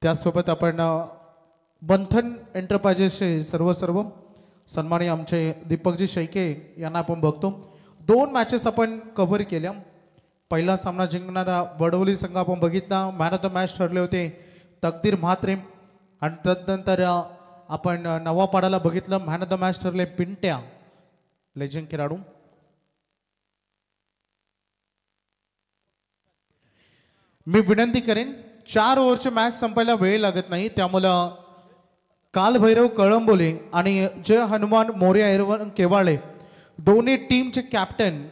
त्यासोबत आपण बंधन एंटरप्राइजेसचे सर्व सन्माननीय आमचे दीपकजी शेळके यांना आपण बघतो। 2 मॅचेस आपण कव्हर केल्या। पहिला सामना जिंकणारा वडवली संघ आपण बघितला, मॅन ऑफ द मॅच ठरले होते तकदीर म्हात्रे, आणि तदनंतर आपण नवापाडाला बघितलं, मॅन ऑफ द मॅच ठरले पिंट्या, लेजेंड खेळाडू। मी विनंती करेन 4 ओव्हरची मॅच संपायला वेळ लागत नाही, त्यामुळे कालभैरव कळंबोले आणि जय हनुमान मोर्या एरवन केवाळे दोन्ही टीमचे कॅप्टन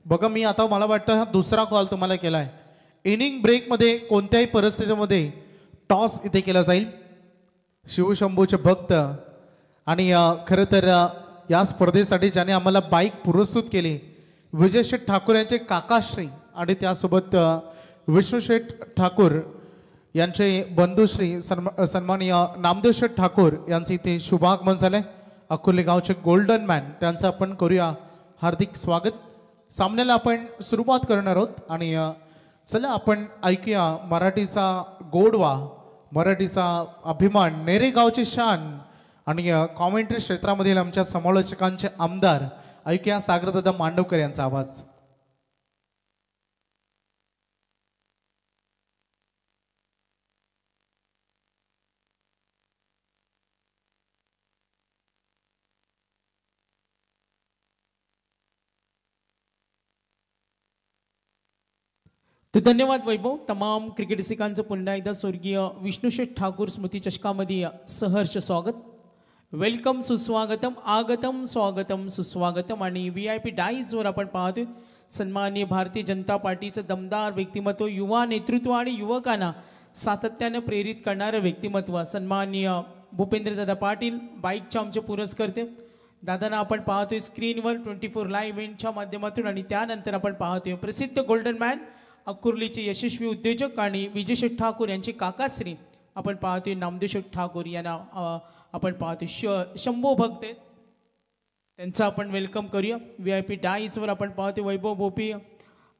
बघा, मी आता मला वाटतं हा दुसरा कॉल तुम्हाला केलाय। इनिंग ब्रेकमध्ये कोणत्याही परिस्थितीमध्ये टॉस इथे केला जाईल। शिवशंभूचे भक्त आणि खरं तर या स्पर्धेसाठी ज्याने आम्हाला बाईक पुरस्कृत केली विजयशेठ ठाकूर यांचे काकाश्री, आणि त्यासोबत विष्णुशेठ ठाकूर यांचे बंधुश्री सन्माननीय नामदेवशेठ ठाकूर यांचे इथे शुभागमन झाले। अकोले गावचे गोल्डन मॅन, त्यांचं आपण करूया हार्दिक स्वागत। सामन्याला आपण सुरुवात करणार आहोत आणि चला आपण ऐकूया मराठीचा गोडवा, मराठीचा अभिमान, नेरे गावची शान आणि कॉमेंट्री क्षेत्रामधील आमच्या समालोचकांचे आमदार ऐकूया सागरदादा मांडवकर यांचा आवाज। तर धन्यवाद वैभव। तमाम क्रिकेट रसिकांचं पुन्हा एकदा स्वर्गीय विष्णुशेठ ठाकूर स्मृती चषकामध्ये सहर्ष स्वागत, वेलकम, सुस्वागतम, आगतम, स्वागतम, सुस्वागतम। आणि VIP डाईजवर आपण पाहतोय सन्माननीय भारतीय जनता पार्टीचं दमदार व्यक्तिमत्व, युवा नेतृत्व आणि युवकांना सातत्याने प्रेरित करणारं व्यक्तिमत्व सन्माननीय भूपेंद्रदादा पाटील बाईकचे आमचे पुरस्कर्ते दादांना आपण पाहतोय स्क्रीनवर 24 लाईव्ह इव्हेंटच्या माध्यमातून। आणि त्यानंतर आपण पाहतोय प्रसिद्ध गोल्डन मॅन अकुर्लीचे यशस्वी उद्योजक आणि विजयशेठ ठाकूर यांचे काकाश्री आपण पाहतोय नामदेवशेठ ठाकूर यांना आपण पाहतोय शंभू भक्त आहेत, त्यांचं आपण वेलकम करूया। VIP डाईजवर आपण पाहतोय वैभव भोपी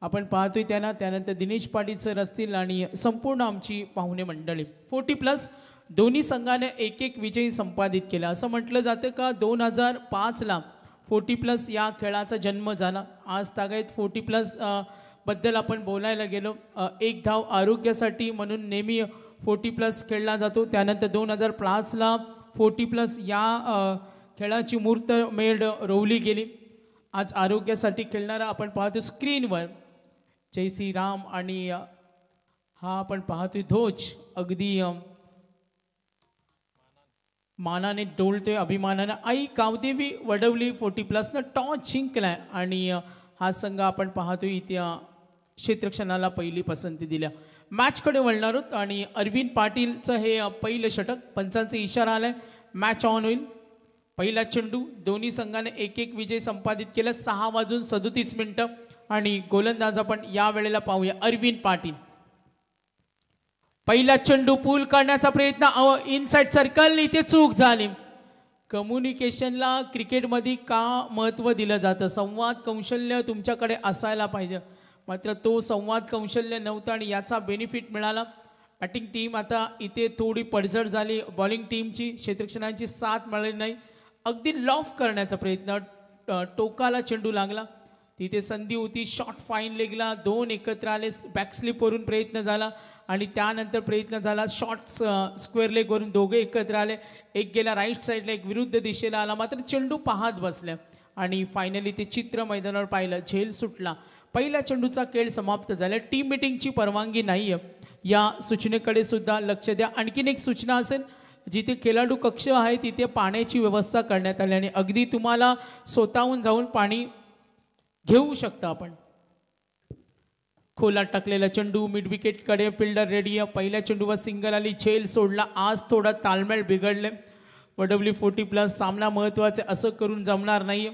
आपण पाहतोय त्यांना, त्यानंतर दिनेश पाटील सर असतील आणि संपूर्ण आमची पाहुणे मंडळी। 40+ दोन्ही संघाने एक विजयी संपादित केला। असं म्हटलं जातं का 2005ला 40+ या खेळाचा जन्म झाला। आज तागायत 40+ बद्दल आपण बोलायला गेलो, 1 धाव आरोग्यासाठी म्हणून नेहमी 40+ खेळला जातो। त्यानंतर 2005ला 40+ या खेळाची मूर्तमेढ रोवली गेली। आज आरोग्यासाठी खेळणारा आपण पाहतो स्क्रीनवर जय श्रीराम, आणि हा आपण पाहतोय ध्वज अगदी मानाने डोलतोय अभिमानाने। आई कावदेवी वडवली 40+नं टॉस जिंकलाय आणि हा संघ आपण पाहतोय इथे क्षेत्रक्षणाला पहिली पसंती दिल्या। मॅचकडे वळणार आहोत आणि अरविंद पाटीलचं हे पहिलं षटक, पंचांचा इशारा आलाय, मॅच ऑन होईल। पहिला चेंडू, दोन्ही संघाने एक विजय संपादित केला। 6:37 आणि गोलंदाज आपण या वेळेला पाहूया अरविंद पाटील। पहिला चेंडू पूल करण्याचा प्रयत्न, इनसाइड सर्कल, इथे चूक झाली। कम्युनिकेशनला क्रिकेटमध्ये का महत्त्व दिलं जातं? संवाद कौशल्य तुमच्याकडे असायला पाहिजे, मात्र तो संवाद कौशल्य नव्हता आणि याचा बेनिफिट मिळाला। बॅटिंग टीम आता इथे थोडी पडझड झाली, बॉलिंग टीमची क्षेत्रक्षणांची साथ मिळाली नाही। अगदी लॉफ करण्याचा प्रयत्न, टोकाला चेंडू लागला, तिथे संधी होती, शॉर्ट फाईन लेगला 2 एकत्र आले, बॅकस्लिपवरून प्रयत्न झाला आणि त्यानंतर प्रयत्न झाला शॉर्ट स्क्वेअर लेगवरून, दोघे एकत्र आले, एक गेला राईट साईडला, एक विरुद्ध दिशेला आला, मात्र चेंडू पाहत बसल्या आणि फायनली ते चित्र मैदानावर पाहिलं, झेल सुटला। पहिल्या चेंडूचा खेळ समाप्त झाला। टीम मीटिंगची परवानगी नाही आहे, या सूचनेकडे सुद्धा लक्ष द्या। आणखीन एक सूचना असेल, जिथे खेळाडू कक्ष आहे तिथे पाण्याची व्यवस्था करण्यात आली आणि अगदी तुम्हाला स्वतःहून जाऊन पाणी घेऊ शकता आपण। खोलात टाकलेला चेंडू मिड विकेटकडे, फिल्डर रेडी आहे। पहिल्या चेंडूवर सिंगल आली, झेल सोडला। आज थोडा ताळमेळ बिघडले वडवली 40+, सामना महत्त्वाचे असं करून जमणार नाही।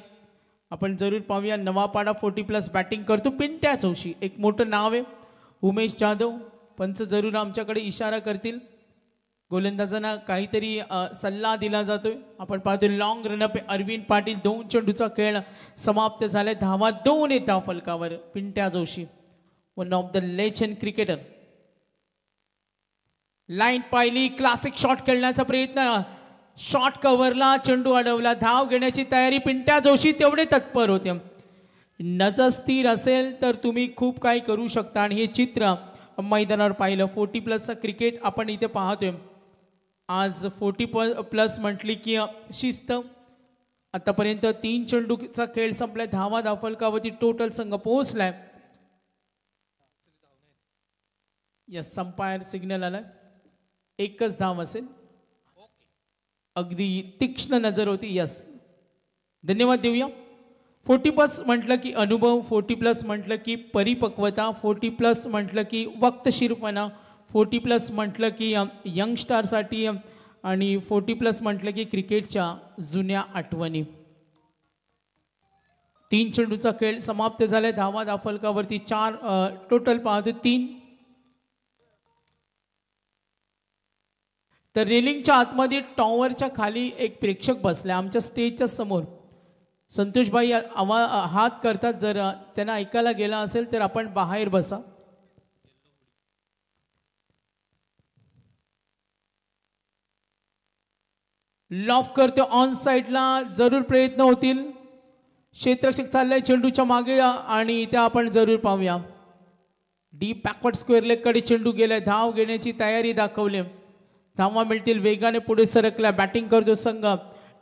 आपण जरूर पाहूया नवापाडा 40+ बॅटिंग करतो, पिंट्या चौशी, एक मोठं नाव आहे, उमेश जाधव पंच जरूर आमच्याकडे इशारा करतील, गोलंदाजांना काहीतरी सल्ला दिला जातोय। आपण पाहतो लॉंग रनअप अरविंद पाटील, 2 चेंडूचा खेळ समाप्त झालाय, धावा 2 येतात फलकावर। Pintya Joshi one of the legend cricketer line पाहिली, क्लासिक शॉट खेळण्याचा प्रयत्न, शॉट कव्हरला, चेंडू अडवला, धाव घेण्याची तयारी. पिंट्या जोशी तेवढे तत्पर होते. नजर स्थिर असेल तर तुम्ही खूप काही करू शकता आणि हे चित्र मैदानावर पाहिलं. 40+ क्रिकेट आपण इथे पाहतोय. आज 40+ म्हटली की शिस्त. आतापर्यंत 3 चेंडूचा खेळ संपलाय. धावा धावफलकावरती टोटल संघ पोहोचलाय. यस, संपायर सिग्नल आलाय. एकच धाव असेल. अगदी तीक्ष्ण नजर होती. यस, धन्यवाद देऊया. 40+ म्हटलं की अनुभव, 40+ म्हटलं की परिपक्वता, 40+ म्हटलं की वक्तशीरपणा, 40+ म्हटलं की यंगस्टारसाठी आणि 40+ म्हटलं की क्रिकेटच्या जुन्या आठवणी. 3 चेंडूचा खेळ समाप्त झालाय. धावा धावफलकावरती 4, टोटल पाहतो 3. तर रेलिंगच्या आतमध्ये टॉवरच्या खाली एक प्रेक्षक बसले आमच्या स्टेजच्या समोर. संतोषबाई हात करतात. जर त्यांना ऐकायला गेला असेल तर आपण बाहेर बसा. लॉफ करते ऑन साइडला, जरूर प्रयत्न होतील. क्षेत्ररक्षक चाललाय चेंडूच्या मागे आणि इथे आपण जरूर पाहूया. डीप बॅकवर्ड स्क्वेअर लेग कडे चेंडू गेलाय. धाव घेण्याची तयारी दाखवली. धावा मिळतील. वेगाने पुढे सरकला. बॅटिंग करतो संघ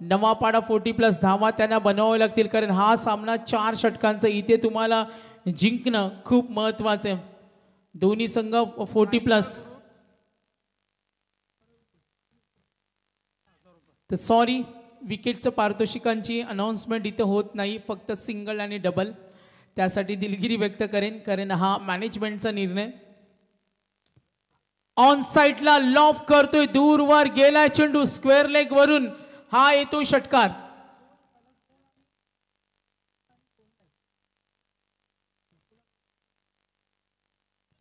नवापाडा. 40+ धावा त्यांना बनवाव्या लागतील कारण हा सामना 4 षटकांचा. इथे तुम्हाला जिंकणं खूप महत्वाचं आहे. दोन्ही संघ 40+. तर सॉरी, विकेटचं पारितोषिकांची अनाउन्समेंट इथं होत नाही, फक्त सिंगल आणि डबल. त्यासाठी दिलगिरी व्यक्त करेन कारण हा मॅनेजमेंटचा निर्णय. ऑन साइडला लॉफ करतोय. दूरवर गेलाय चेंडू स्क्वेअर लेग वरून. हा येतो षटकार.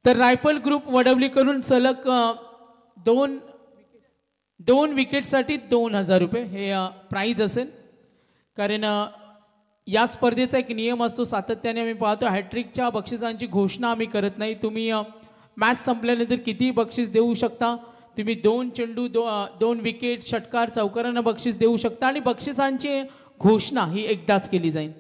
तर रायफल ग्रुप वडवली करून सलग दोन विकेटसाठी 2000 रुपये हे प्राइज असेल. कारण या स्पर्धेचा एक नियम असतो, सातत्याने आम्ही पाहतो, हॅट्रिकच्या बक्षिसांची घोषणा आम्ही करत नाही. तुम्ही मॅच संपल्यानंतर किती बक्षीस देऊ शकता. तुम्ही 2 चेंडू 2 विकेट, षटकार, चौकारांना बक्षीस देऊ शकता आणि बक्षिसांची घोषणा ही एकदाच केली जाईल.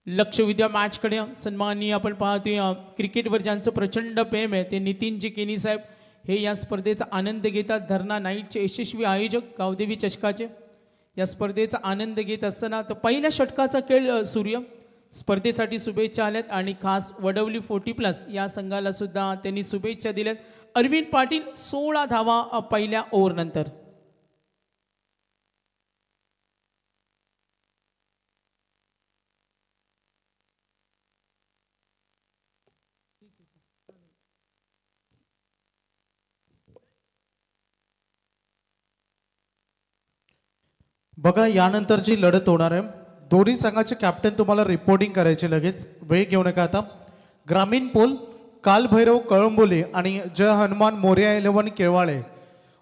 लक्ष विद्या मॅचकडे सन्माननीय आपण पाहतोय क्रिकेटवर ज्यांचं प्रचंड प्रेम आहे ते नितीनजी केनी साहेब हे या स्पर्धेचा आनंद घेतात. धरणा नाईटचे यशस्वी आयोजक गावदेवी चषकाचे या स्पर्धेचा आनंद घेत असताना तर पहिल्या षटकाचा खेळ सूर्य स्पर्धेसाठी शुभेच्छा आल्यात आणि खास वडवली 40+ या संघाला सुद्धा त्यांनी शुभेच्छा दिल्यात. अरविंद पाटील 16 धावा पहिल्या ओव्हरनंतर. बघा यानंतरची लढत होणार आहे. दोन्ही संघाचे कॅप्टन तुम्हाला रिपोर्टिंग करायचे लगेच, वेळ घेऊ नका आता. ग्रामीण पोल कालभैरव कळंबोली आणि जय हनुमान मोरया 11 केवाळे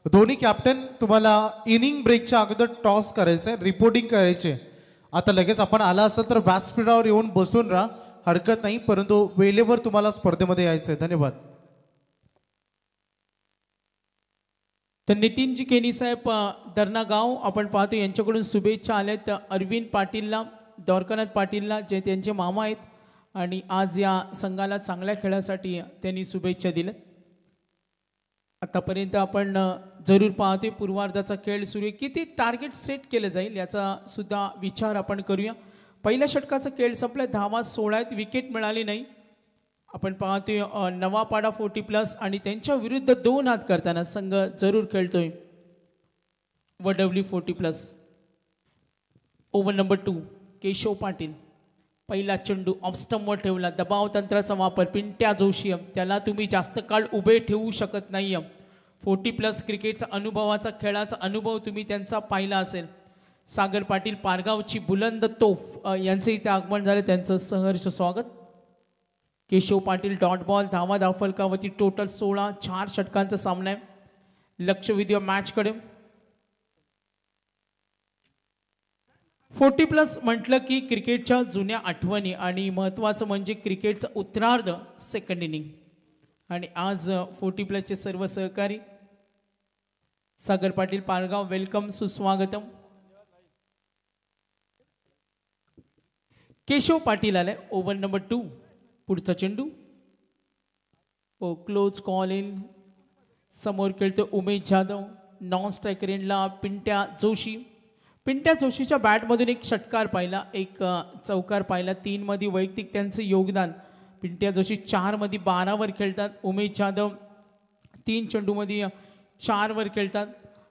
दोन्ही कॅप्टन तुम्हाला इनिंग ब्रेकच्या अगोदर टॉस करायचे, रिपोर्टिंग करायचे. आता लगेच आपण आला असेल तर व्यासपीठावर येऊन बसून राहा, हरकत नाही, परंतु वेळेवर तुम्हाला स्पर्धेमध्ये यायचं आहे. धन्यवाद. तर नितीनजी केनी साहेब दर्नागाव आपण पाहतो यांच्याकडून शुभेच्छा आल्यात अरविंद पाटीलला, द्वारकानाथ पाटीलला जे त्यांचे मामा आहेत आणि आज या संघाला चांगल्या खेळासाठी त्यांनी शुभेच्छा दिल्या. आतापर्यंत आपण जरूर पाहतोय पूर्वार्धाचा खेळ सुरू आहे. किती टार्गेट सेट केलं जाईल याचा सुद्धा विचार आपण करूया. पहिल्या षटकाचा खेळ संपला. धावा 16 आहेत, विकेट मिळाली नाही. आपण पाहतोय नवापाडा 40+ आणि त्यांच्या विरुद्ध 2 हात करताना संघ जरूर खेळतोय वडवली 40+. Over number 2 Keshav Patil. पहिला चेंडू ऑफ स्टंपवर ठेवला. दबाव तंत्राचा वापर. पिंट्या जोशी त्याला तुम्ही जास्त काळ उभे ठेवू शकत नाही. 40+ क्रिकेटचा अनुभवाचा खेळाचा अनुभव तुम्ही त्यांचा पाहिला असेल. सागर पाटील पारगावची बुलंद तोफ यांचं इथे आगमन झालं, त्यांचं सहर्ष स्वागत. Keshav Patil dot ball. धावा धावफलकावरती टोटल 16. 4 षटकांचा सामना आहे. लक्ष विद्या मॅचकडे. 40+ म्हटलं की क्रिकेटच्या जुन्या आठवणी आणि महत्त्वाचं म्हणजे क्रिकेटचं उत्तरार्ध सेकंड इनिंग आणि आज 40+ सर्व सहकारी सागर पाटील पारगाव वेलकम सुस्वागतम. केशव पाटील आले ओव्हर नंबर 2. पुढचा चेंडू ओ क्लोज कॉल इन. समोर खेळतो उमेश जाधव. नॉन स्ट्रायकर एंडला पिंट्या जोशी. पिंट्या जोशीच्या बॅटमधून एक षटकार पाहिला, एक चौकार पाहिला. 3 मध्ये वैयक्तिक त्यांचं योगदान. पिंट्या जोशी 4 मध्ये 12 वर खेळतात. उमेश जाधव 3 चेंडूमध्ये 4 वर खेळतात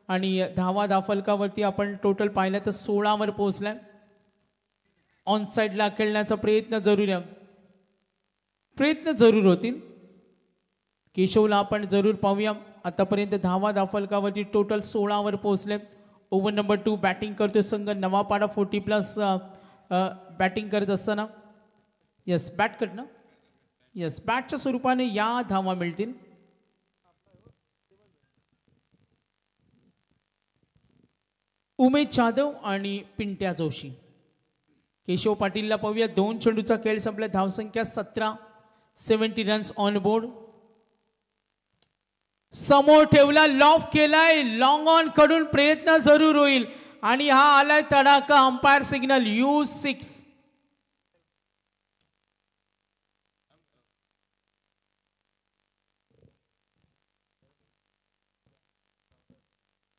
आणि धावा दाफलकावरती आपण टोटल पाहिलं तर 16 वर पोहोचलाय. ऑन साईडला खेळण्याचा प्रयत्न जरूर होतील. केशवला आपण जरूर पाहूया. आतापर्यंत धावा दाफलकावरती टोटल 16 वर पोहोचले. ओव्हर नंबर 2 बॅटिंग करतो संघ नवापाडा 40+ बॅटिंग करत असताना यस बॅट कट ना यस बॅटच्या स्वरूपाने या धावा मिळतील. उमेश जाधव आणि पिंट्या जोशी. केशव पाटीलला पाहूया. 2 चेंडूचा खेळ संपला. धावसंख्या 17. 70 रन्स ऑन बोर्ड. समोर ठेवला, लॉफ केलाय. लॉंग ऑन कडून प्रयत्न जरूर होईल आणि हा आलाय तडाका. Umpire signal use 6.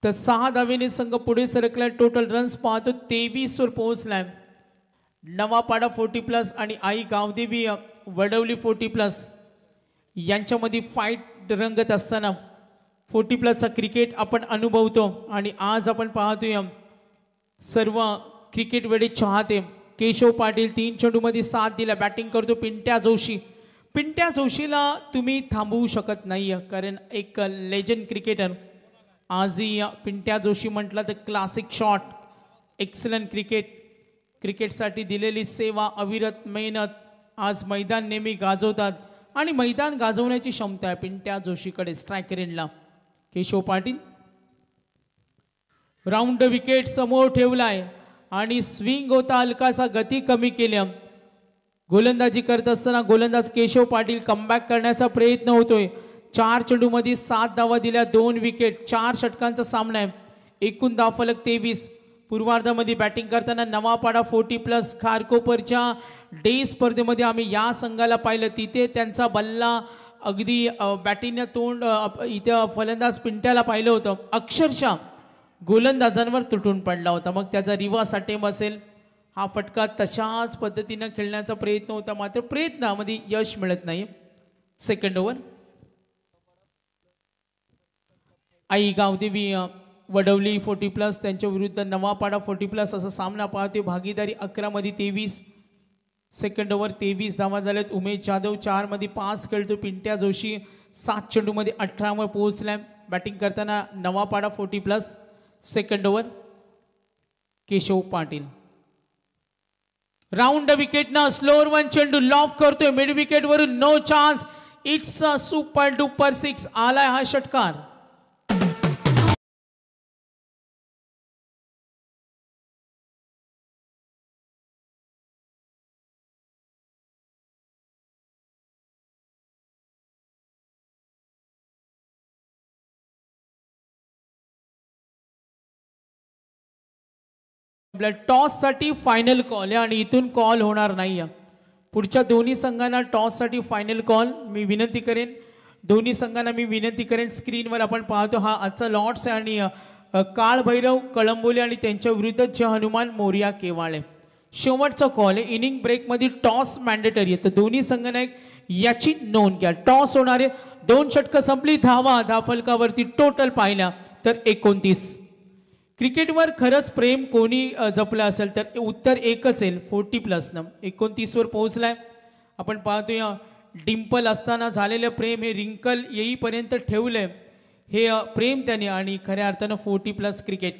तर 6 धावेने संघ पुढे सरकलाय. टोटल रन्स पाहतो 23 वर पोहोचलाय. नवापाडा 40+ आणि आई गावदेवी वडवली 40+ यांच्यामध्ये फाईट रंगत असताना 40+ क्रिकेट आपण अनुभवतो. आणि आज आपण पाहतोय सर्व क्रिकेट वेळे चाहते. केशव पाटील 3 चेंडूमध्ये 7 दिला. बॅटिंग करतो पिंट्या जोशी. पिंट्या जोशीला तुम्ही थांबवू शकत नाही, कारण एक लेजंड क्रिकेटर. आजही पिंट्या जोशी म्हटलं तर क्लासिक शॉट, एक्सलंट क्रिकेटसाठी दिलेली सेवा, अविरत मेहनत. आज मैदान नेहमी गाजवतात आणि मैदान गाजवण्याची क्षमता आहे पिंट्या जोशीकडे. स्ट्रायकर एंडला केशव पाटील. राऊंड विकेट समोर ठेवलाय आणि स्विंग होता हलकासा, गती कमी केल्या. गोलंदाजी करत असताना गोलंदाज केशव पाटील कमबॅक करण्याचा प्रयत्न होतोय. 4 चेंडूमध्ये 7 धावा दिल्या, 2 विकेट. 4 षटकांचा सामना आहे. एकूण धावफलक 23. पूर्वार्धामध्ये बॅटिंग करताना नवापाडा 40+ खारकोपरच्या डे स्पर्धेमध्ये आम्ही या संघाला पाहिलं. तिथे त्यांचा बल्ला अगदी बॅटिंगने तोंड इथं फलंदाज पिंट्याला पाहिलं होतं. अक्षरशः गोलंदाजांवर तुटून पडला होता. मग त्याचा रिव्हर्स अटेम्प्ट असेल. हा फटका तशाच पद्धतीनं खेळण्याचा प्रयत्न होता, मात्र प्रयत्नामध्ये यश मिळत नाही. Second over. आई गावदेवी वडवली 40+ त्यांच्या विरुद्ध नवापाडा 40+ असा सामना पाहतोय. भागीदारी 11 मध्ये 23. सेकंड ओव्हर 23 धावा झाल्यात. उमेश जाधव 4 मध्ये 5 खेळतो. पिंट्या जोशी 7 चेंडूमध्ये 18 वर पोहोचलाय. बॅटिंग करताना Navapada 40+. Second over Keshav Patil. Round विकेटनं स्लोअर 1 चेंडू लॉफ करतोय. मिड विकेट वरून no chance. It's a super duper 6. आलाय हा षटकार. टॉस साठी फायनल कॉल आहे आणि इथून कॉल होणार नाही. पुढच्या दोन्ही संघांना टॉस साठी फायनल कॉल मी विनंती करेन. दोन्ही संघांना मी विनंती करेन. स्क्रीनवर आपण पाहतो हा आजचा लॉट्स आहे आणि काळभैरव कळंबोली आणि त्यांच्या विरुद्ध जय हनुमान मोरया केवाळे. शेवटचा कॉल आहे. इनिंग ब्रेकमध्ये टॉस मॅन्डेटरी आहे, तर दोन्ही संघांना याची नोंद घ्या. टॉस होणारे 2 षटकं संपली. धावफलकावरती टोटल पाहिला तर 29. क्रिकेटवर खरंच प्रेम कोणी जपलं असेल तर उत्तर एकच येईल. 40+ 29 वर पोहोचलाय. आपण पाहतोय डिंपल असताना झालेलं प्रेम हे रिंकल येईपर्यंत ठेवलंय हे प्रेम त्याने. आणि खऱ्या अर्थानं 40+ क्रिकेट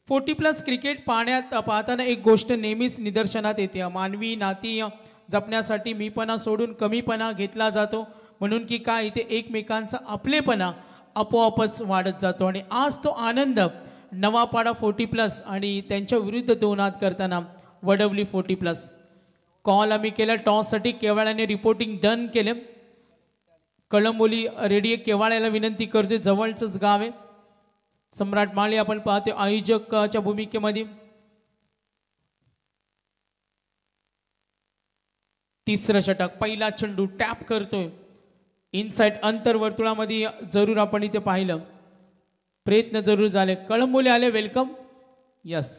40+ क्रिकेट पाहताना एक गोष्ट नेहमीच निदर्शनात येते. मानवी नाती जपण्यासाठी मीपणा सोडून कमीपणा घेतला जातो. म्हणून की काय इथे एकमेकांचा आपलेपणा आपोआपच वाढत जातो. आणि आज तो आनंद नवापाडा 40+ आणि त्यांच्या विरुद्ध 2 हात करताना वडवली 40+. कॉल आम्ही केला टॉससाठी. केवळाने रिपोर्टिंग डन केले. कळंबोली रेडिओ केवाळ्याला विनंती करतोय, जवळचंच गाव आहे. सम्राट माळी आपण पाहतोय आयोजकाच्या भूमिकेमध्ये. तिसरं षटक, पहिला चेंडू टॅप करतोय इनसाइड अंतर्वर्तुळामध्ये. जरूर आपण इथे पाहिलं, प्रयत्न जरूर झाले. कळंबोली आले, वेलकम. यस,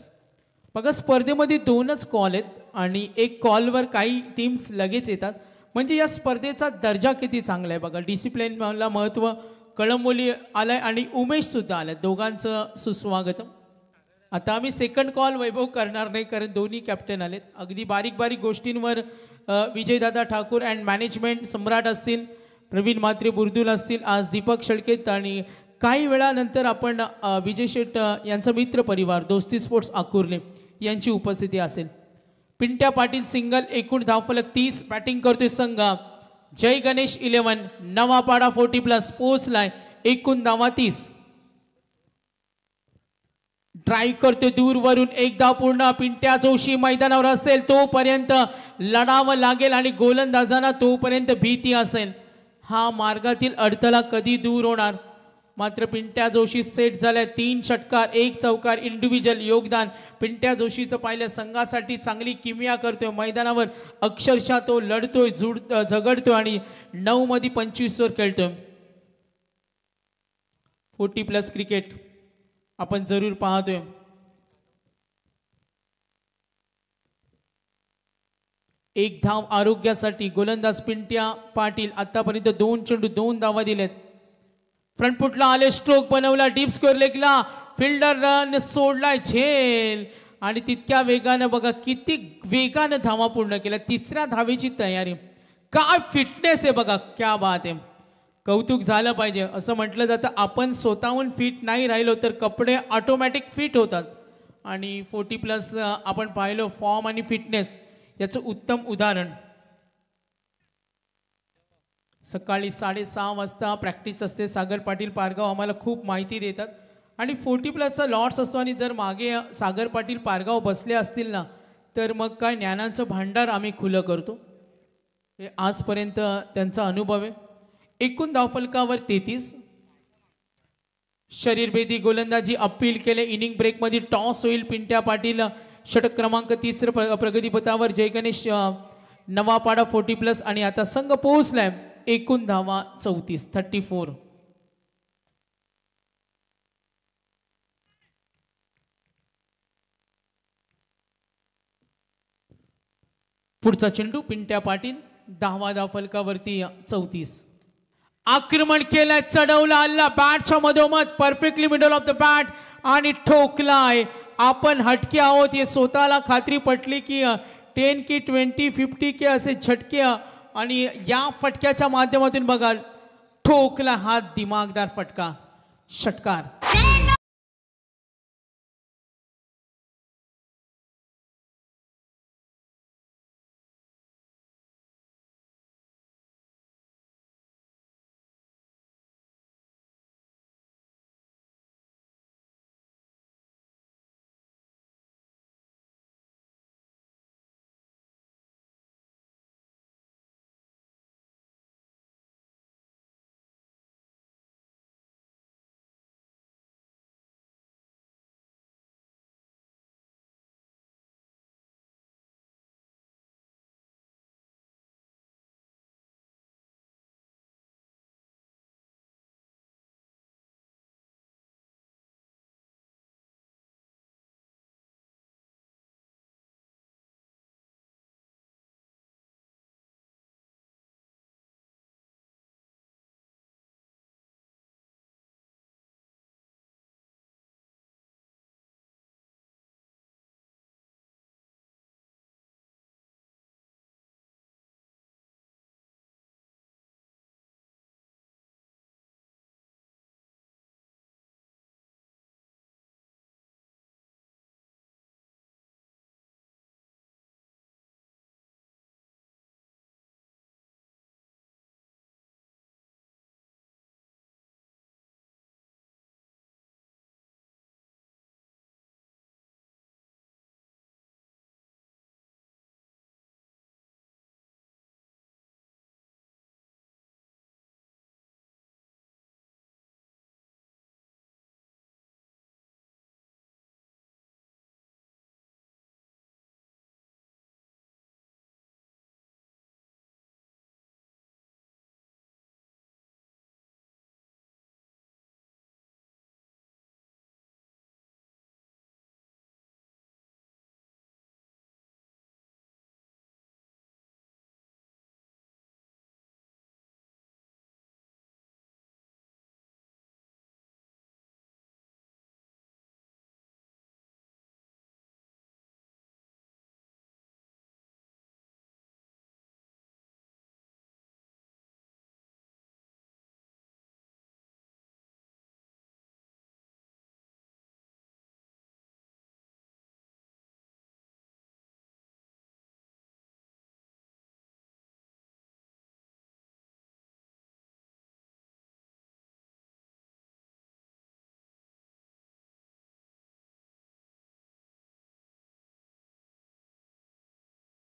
बघा स्पर्धेमध्ये 2च कॉल आहेत आणि एक कॉलवर काही टीम्स लगेच येतात. म्हणजे या स्पर्धेचा दर्जा किती चांगला आहे बघा. डिसिप्लिनला महत्त्व. कळंबोली आलाय आणि उमेश सुद्धा आलाय, दोघांचं सुस्वागतम. आता आम्ही सेकंड कॉल वैभव करणार नाही, कारण दोन्ही कॅप्टन आलेत. अगदी बारीक बारीक गोष्टींवर विजयदादा ठाकूर अँड मॅनेजमेंट, सम्राट असतील, प्रवीण म्हात्रे बुर्दुल असतील, आज दीपक शेळकेत, आणि काही वेळानंतर आपण विजय शेठ यांचा मित्र परिवार दोस्ती स्पोर्ट्स आकुर्ले यांची उपस्थिती असेल. पिंट्या पाटील सिंगल, एकूण धावफलक 30. बॅटिंग करतोय संघ जय गणेश 11, नवापाडा 40+ पोहोचलाय, एकूण धावा 30. ड्राईव्ह करतोय दूरवरून, एक धाव पूर्ण. पिंट्या जोशी मैदानावर असेल तोपर्यंत लढावं लागेल आणि गोलंदाजांना तोपर्यंत भीती असेल. हा मार्गातील अडथळा कधी दूर होणार. मात्र पिंट्या जोशी सेट झाल्या. 3 षटकार 1 चौकार इंडिव्हिज्युअल योगदान. पिंट्या जोशीचं पाहिलं, संघासाठी चांगली किमया करतोय मैदानावर. अक्षरशः तो लढतोय, झगडतोय आणि 9 मध्ये 25 वर खेळतोय. 40+ क्रिकेट आपण जरूर पाहतोय. एक धाव आरोग्यासाठी गोलंदाज पिंट्या पाटील. आतापर्यंत 2 चेंडू 2 धावा दिलेत. फ्रंट फुटला आले, स्ट्रोक बनवला, डीप स्क्वेअर लेगला, फिल्डर रन सोडलाय झेल, आणि तितक्या वेगानं बघा किती वेगानं धावा पूर्ण केल्या. 3ऱ्या धावेची तयारी. काय फिटनेस आहे बघा, क्या बात आहे. कौतुक झालं पाहिजे. असं म्हटलं जातं, आपण स्वतःहून फिट नाही राहिलो तर कपडे ऑटोमॅटिक फिट होतात. आणि 40+ आपण पाहिलं, फॉर्म आणि फिटनेस याचं उत्तम उदाहरण. सकाळी 6:30 वाजता प्रॅक्टिस असते. सागर पाटील पारगाव आम्हाला खूप माहिती देतात. आणि 40+चा लॉट्स असतो, आणि जर मागे सागर पाटील पारगाव बसले असतील ना, तर मग काय ज्ञानाचं भांडार आम्ही खुलं करतो. हे आजपर्यंत त्यांचा अनुभव आहे. एकूण धावफलकावर 33. शरीरभेदी गोलंदाजी अपील केले. इनिंग ब्रेकमध्ये टॉस होईल. पिंट्या पाटील षटक क्रमांक 30 प्रगतीपथावर. जय गणेश नवापाडा 40+, आणि आता संघ पोहोचलाय. एकूण धावा 34. पुढचा चेंडू पिंट्या पाटील. 10व्या धावफलकावरती 34. आक्रमण केलंय, चढवला हल्ला बॅटच्या मधोमध, perfectly middle of the bat, आणि ठोकलाय. आपण हटके आहोत हे स्वतःला खात्री पटली की 10 की 20 50 के असे झटके, आणि या फटक्याच्या माध्यमातून बघा ठोकला हा दिमागदार फटका. षटकार.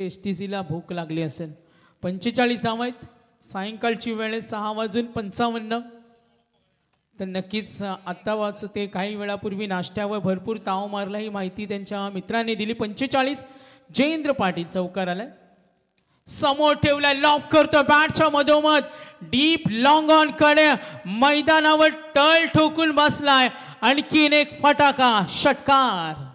STCला भूक लागली असेल. 45 धावा आहेत. सायंकाळची वेळ 6:55. तर नक्कीच आत्ताच ते काही वेळापूर्वी नाश्त्यावर भरपूर ताव मारला ही माहिती त्यांच्या मित्रांनी दिली. 45 जयेंद्र पाटील चौकार आलाय. समोर ठेवलाय, लॉफ करतो बॅटच्या मधोमध, डीप लॉंग ऑन कडे मैदानावर तळ ठोकून बसलाय. आणखीन एक फटाका षटकार.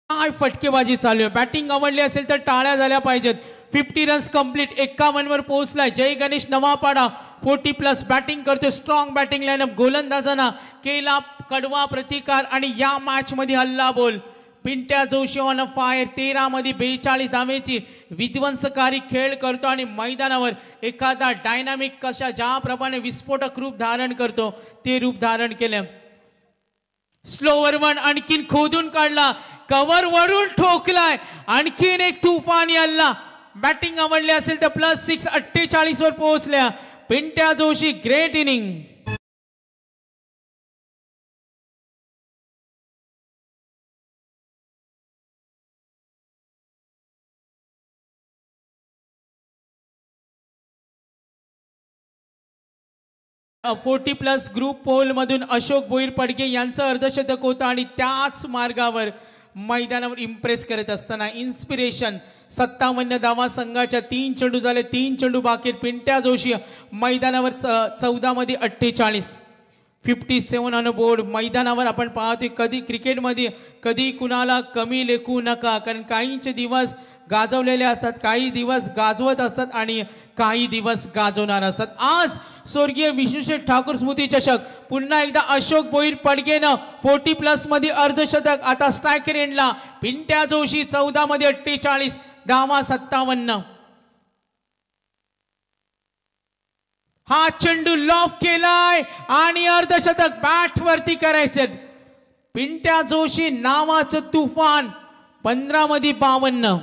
काय फटकेबाजी चालू आहे. बॅटिंग आवडली असेल तर टाळ्या झाल्या पाहिजेत. 50 रन्स कंप्लीट. 51 वर पोहोचलाय. जय गणेश नवापाडा 40+ बॅटिंग करतोय. Strong batting line-up. गोलंदाजांना केला कडवा प्रतिकार आणि या मॅच मध्ये हल्ला बोल. Pintya Joshi on a fire. 13 मध्ये 42 धावेची विध्वंसकारी खेळ करतो आणि मैदानावर एखादा डायनामिक कशा ज्याप्रमाणे विस्फोटक रूप धारण करतो ते रूप धारण केले. स्लोवर वन आणखीन खोदून काढला. कव्हर वरून ठोकलाय. आणखीन एक तुफानी हल्ला. बॅटिंग आवडली असेल तर +6 48 वर पोहोचल्या Pintya Joshi. Great inning. +40 group pool मधून अशोक भोईर पडके यांचं अर्धशतक होतं आणि त्याच मार्गावर मैदानावर इम्प्रेस करत असताना इन्स्पिरेशन 57 धावा संघाच्या. 3 चेंडू झाले. 3 चेंडू बाकी. पिंट्या जोशी मैदानावर 14 मध्ये 48. 57 ऑन बोर्ड. मैदानावर आपण पाहतोय कधी क्रिकेटमध्ये कधी कुणाला कमी लेखू नका, कारण काहींचे दिवस गाजवलेले असतात, काही दिवस गाजवत असतात आणि काही दिवस गाजवणार असतात. आज स्वर्गीय विष्णुशेठ ठाकूर स्मृती चषक. पुन्हा एकदा अशोक भोईर पडकेनं 40+ मध्ये अर्धशतक. आता स्ट्रायकर एंडला पिंट्या जोशी 14 मध्ये 48 धावा 57. हा चेंडू लॉफ केलाय आणि अर्धशतक बॅट वरती करायचे. पिंट्या जोशी नावाचं तुफान. 15 मध्ये 52.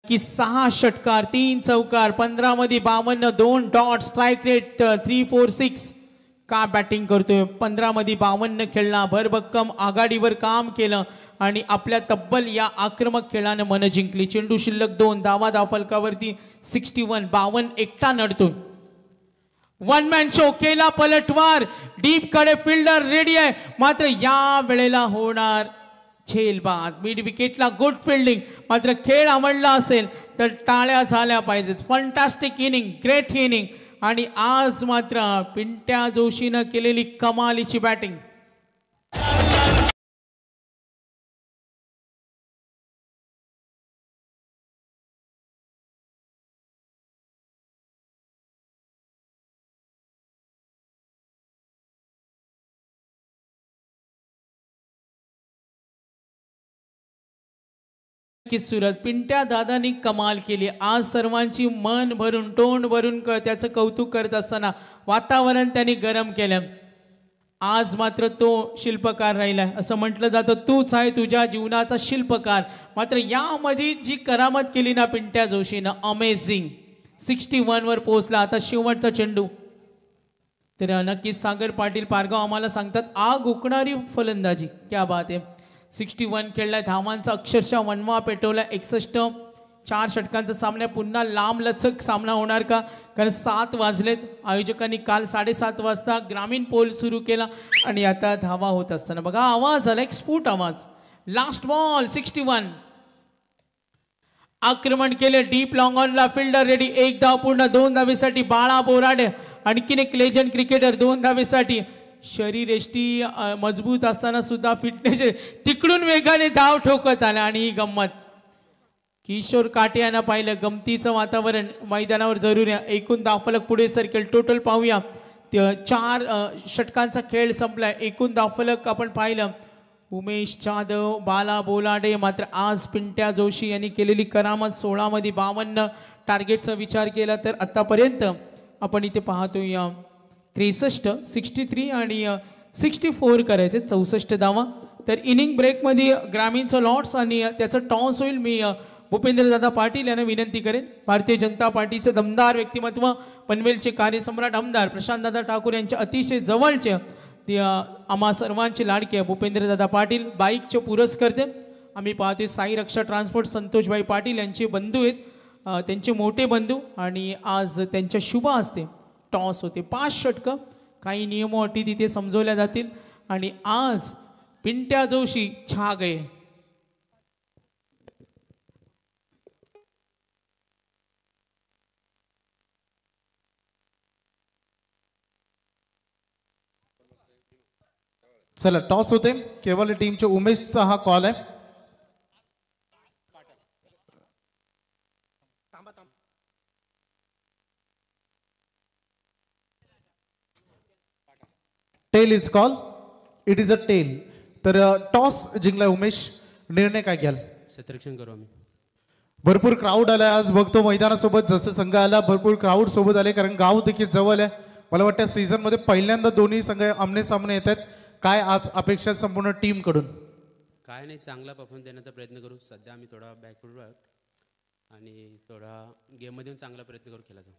की 6 षटकार 3 चौकार. 15 मध्ये 52. 2 डॉट. Strike rate 346. का बॅटिंग करतोय. 15 मध्ये 52 खेळला. भरभक्कम आघाडीवर काम केलं आणि आपल्या तब्बल या आक्रमक खेळाने मन जिंकली. चेंडू शिल्लक 2. धावा फलकावरती 61. 52 एकटा नडतोय. वन मॅन शो केला पलटवार. डीप कडे फिल्डर रेडी आहे, मात्र या वेळेला होणार झेलबाद. मिड विकेटला गुड फिल्डिंग. मात्र खेळ आवडला असेल तर टाळ्या झाल्या पाहिजेत. Fantastic inning. Great inning. आणि आज मात्र पिंट्या जोशीनं केलेली कमालीची बॅटिंग. की सुरत पिंट्या दादांनी कमाल केली. आज सर्वांची मन भरून तोंड भरून त्याचं कौतुक करत असताना वातावरण त्यांनी गरम केलं. आज मात्र तो शिल्पकार राहिलाय. असं म्हटलं जातं तूच आहे तुझ्या जीवनाचा शिल्पकार. मात्र यामध्ये जी करामत केली ना पिंट्या जोशीनं, अमेझिंग. 61 वर पोहोचला. आता शेवटचा चेंडू. तर नक्कीच सागर पाटील पारगाव आम्हाला सांगतात आग उकणारी फलंदाजी. क्या बात आहे. 61 खेळलाय. धावांचा अक्षरशः वनवा पेटवला. 61. 4 षटकांचा सामना. पुन्हा लांब लचक सामना होणार का, कारण 7 वाजलेत. आयोजकांनी काल 7:30 वाजता ग्रामीण पोल सुरू केला आणि आता धावा होत असताना बघा आवाज आला, एक स्फोट आवाज. Last ball. 61. आक्रमण केले. डीप लॉंग ऑनला फिल्डर रेडी. 1 धाव पूर्ण. 2 धावेसाठी बाळा बोराडे. आणखीन एक लेजंड क्रिकेटर 2 धावेसाठी. शरीर एष्टी मजबूत असताना सुद्धा फिटनेस तिकडून वेगाने धाव ठोकत आला. आणि ही गंमत किशोर काटे यांना पाहिलं. गमतीचं वातावरण मैदानावर जरूर आहे. एकूण धावफलक पुढे सरकेल. टोटल पाहूया. 4 षटकांचा खेळ संपलाय. एकूण धावफलक आपण पाहिलं. उमेश जाधव, बाला बोलाडे. मात्र आज पिंट्या जोशी यांनी केलेली करामत. 16 मध्ये 52. टार्गेटचा विचार केला तर आतापर्यंत आपण इथे पाहतोय 63, 63 आणि 64 करायचे, 64 धावा. तर इनिंग ब्रेकमध्ये ग्रामीणचं लॉट्स आणि त्याचं टॉस होईल. मी भूपेंद्रदादा पाटील यांना विनंती करेन. भारतीय जनता पार्टीचं दमदार व्यक्तिमत्व, पनवेलचे कार्यसम्राट आमदार प्रशांतदादा ठाकूर यांच्या अतिशय जवळचे ते आम्हा सर्वांचे लाडके भूपेंद्रदादा पाटील बाईकचे पुरस्कर्ते. आम्ही पाहतोय साई रक्षा ट्रान्सपोर्ट संतोषभाई पाटील यांचे बंधू आहेत, त्यांचे मोठे बंधू. आणि आज त्यांच्या शुभ हस्ते टॉस होते. 5 षटकं, काही नियम अटी तिथे समजवल्या जातील. आणि आज पिंट्या जोशी छा गए. चला टॉस होते. केवळ टीमच्या उमेशचा हा कॉल आहे. Tail is call. It is a tail. तर टॉस जिंकलाय उमेश. निर्णय काय घ्याल? क्षेत्ररक्षण करू आम्ही. भरपूर क्राऊड आलाय आज. बघतो मैदानासोबत जसं संघ आला भरपूर क्राऊड सोबत आले, कारण गाव देखील जवळ आहे. मला वाटतं सीझन मध्ये पहिल्यांदा दोन्ही संघ आमने सामने येत आहेत. काय आज अपेक्षा संपूर्ण टीम कडून? काय नाही, चांगला परफॉर्मन्स देण्याचा प्रयत्न करू. सध्या आम्ही थोडा बॅकवर्ड आहोत आणि थोडा गेममध्ये येऊन चांगला प्रयत्न करू खेळायचा.